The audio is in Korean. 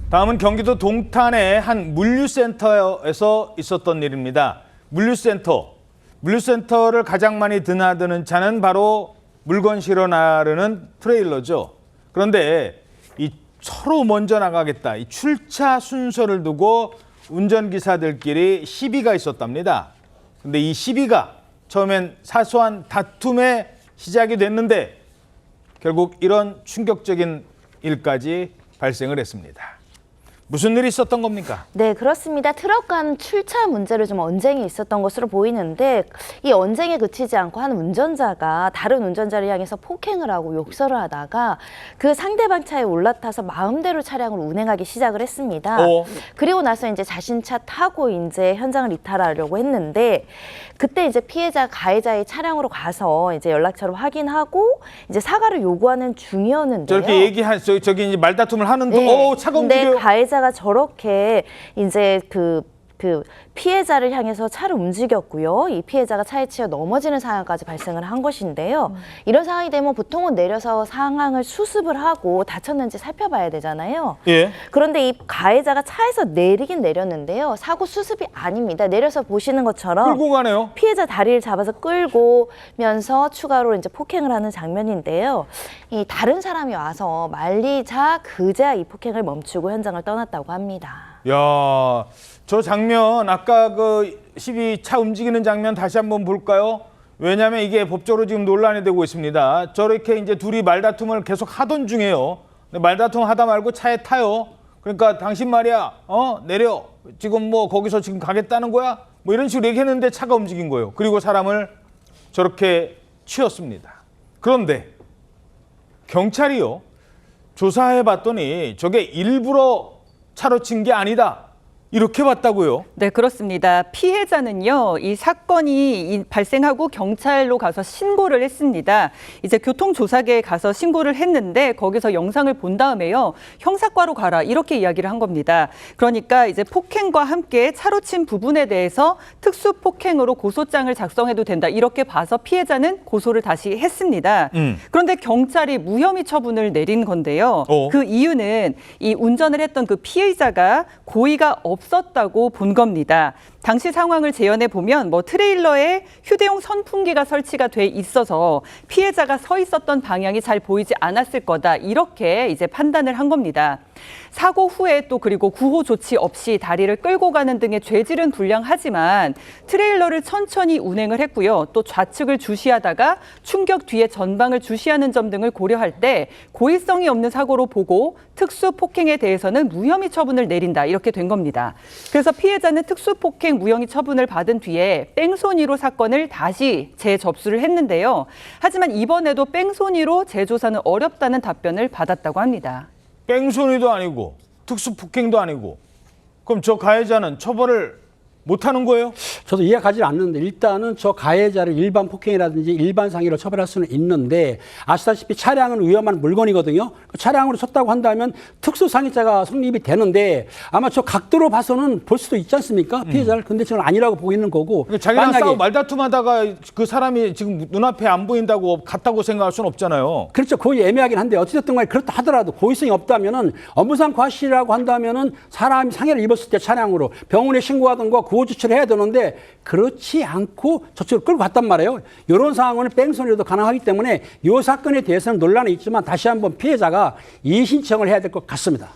다음은 경기도 동탄의 한 물류센터에서 있었던 일입니다. 물류센터를 가장 많이 드나드는 차는 바로 물건 실어 나르는 트레일러죠. 그런데 이 서로 먼저 나가겠다, 이 출차 순서를 두고 운전기사들끼리 시비가 있었답니다. 근데 이 시비가 처음엔 사소한 다툼의 시작이 됐는데 결국 이런 충격적인 일까지 발생을 했습니다. 무슨 일이 있었던 겁니까? 네, 그렇습니다. 트럭 간 출차 문제로 좀 언쟁이 있었던 것으로 보이는데 이 언쟁에 그치지 않고 한 운전자가 다른 운전자를 향해서 폭행을 하고 욕설을 하다가 그 상대방 차에 올라타서 마음대로 차량을 운행하기 시작을 했습니다. 그리고 나서 이제 자신 차 타고 이제 현장을 이탈하려고 했는데 그때 이제 피해자 가해자의 차량으로 가서 이제 연락처를 확인하고 이제 사과를 요구하는 중이었는데요. 저렇게 저기 이제 말다툼을 하는데 네. 차가 근데 움직여요. 가해자가 저렇게 이제 그 피해자를 향해서 차를 움직였고요. 이 피해자가 차에 치여 넘어지는 상황까지 발생을 한 것인데요. 이런 상황이 되면 보통은 내려서 상황을 수습을 하고 다쳤는지 살펴봐야 되잖아요. 예. 그런데 이 가해자가 차에서 내리긴 내렸는데요. 사고 수습이 아닙니다. 내려서 보시는 것처럼 끌고 가네요. 피해자 다리를 잡아서 끌고면서 추가로 이제 폭행을 하는 장면인데요. 이 다른 사람이 와서 말리자 그제야 이 폭행을 멈추고 현장을 떠났다고 합니다. 야, 저 장면 아까 그 시비 차 움직이는 장면 다시 한번 볼까요? 왜냐하면 이게 법적으로 지금 논란이 되고 있습니다. 저렇게 이제 둘이 말다툼을 계속 하던 중이에요. 근데 말다툼 하다 말고 차에 타요. 그러니까 당신 말이야, 내려. 지금 뭐 거기서 지금 가겠다는 거야? 뭐 이런 식으로 얘기했는데 차가 움직인 거예요. 그리고 사람을 저렇게 치었습니다. 그런데 경찰이요, 조사해 봤더니 저게 일부러 차로 친 게 아니다, 이렇게 봤다고요? 네, 그렇습니다. 피해자는요, 이 사건이 발생하고 경찰로 가서 신고를 했습니다. 이제 교통조사계에 가서 신고를 했는데 거기서 영상을 본 다음에요, 형사과로 가라, 이렇게 이야기를 한 겁니다. 그러니까 이제 폭행과 함께 차로 친 부분에 대해서 특수폭행으로 고소장을 작성해도 된다, 이렇게 봐서 피해자는 고소를 다시 했습니다. 그런데 경찰이 무혐의 처분을 내린 건데요. 그 이유는 이 운전을 했던 그 피해자가 고의가 없었다고 본 겁니다. 당시 상황을 재현해 보면 트레일러에 휴대용 선풍기가 설치가 돼 있어서 피해자가 서 있었던 방향이 잘 보이지 않았을 거다, 이렇게 이제 판단을 한 겁니다. 사고 후에 또 그리고 구호 조치 없이 다리를 끌고 가는 등의 죄질은 불량하지만 트레일러를 천천히 운행을 했고요. 또 좌측을 주시하다가 충격 뒤에 전방을 주시하는 점 등을 고려할 때 고의성이 없는 사고로 보고 특수폭행에 대해서는 무혐의 처분을 내린다, 이렇게 된 겁니다. 그래서 피해자는 특수폭행 무혐의 처분을 받은 뒤에 뺑소니로 사건을 다시 재접수를 했는데요. 하지만 이번에도 뺑소니로 재조사는 어렵다는 답변을 받았다고 합니다. 뺑소니도 아니고 특수폭행도 아니고 그럼 저 가해자는 처벌을 못하는 거예요? 저도 이해가지 않는데 일단은 저 가해자를 일반 폭행이라든지 일반 상해로 처벌할 수는 있는데 아시다시피 차량은 위험한 물건이거든요. 그 차량으로 쳤다고 한다면 특수상해죄가 성립이 되는데 아마 저 각도로 봐서는 볼 수도 있지 않습니까? 피해자를. 근데 저는 아니라고 보고 있는 거고. 그러니까 자기랑 싸우고 말다툼하다가 그 사람이 지금 눈앞에 안 보인다고 갔다고 생각할 수는 없잖아요. 그렇죠. 거의 애매하긴 한데 어찌됐든 간에 그렇다 하더라도 고의성이 없다면은 업무상 과실이라고 한다면은 사람이 상해를 입었을 때 차량으로 병원에 신고하든가 구호 조치를 해야 되는데 그렇지 않고 저쪽으로 끌고 갔단 말이에요. 이런 상황은 뺑소니로도 가능하기 때문에 이 사건에 대해서는 논란이 있지만 다시 한번 피해자가 이의 신청을 해야 될 것 같습니다.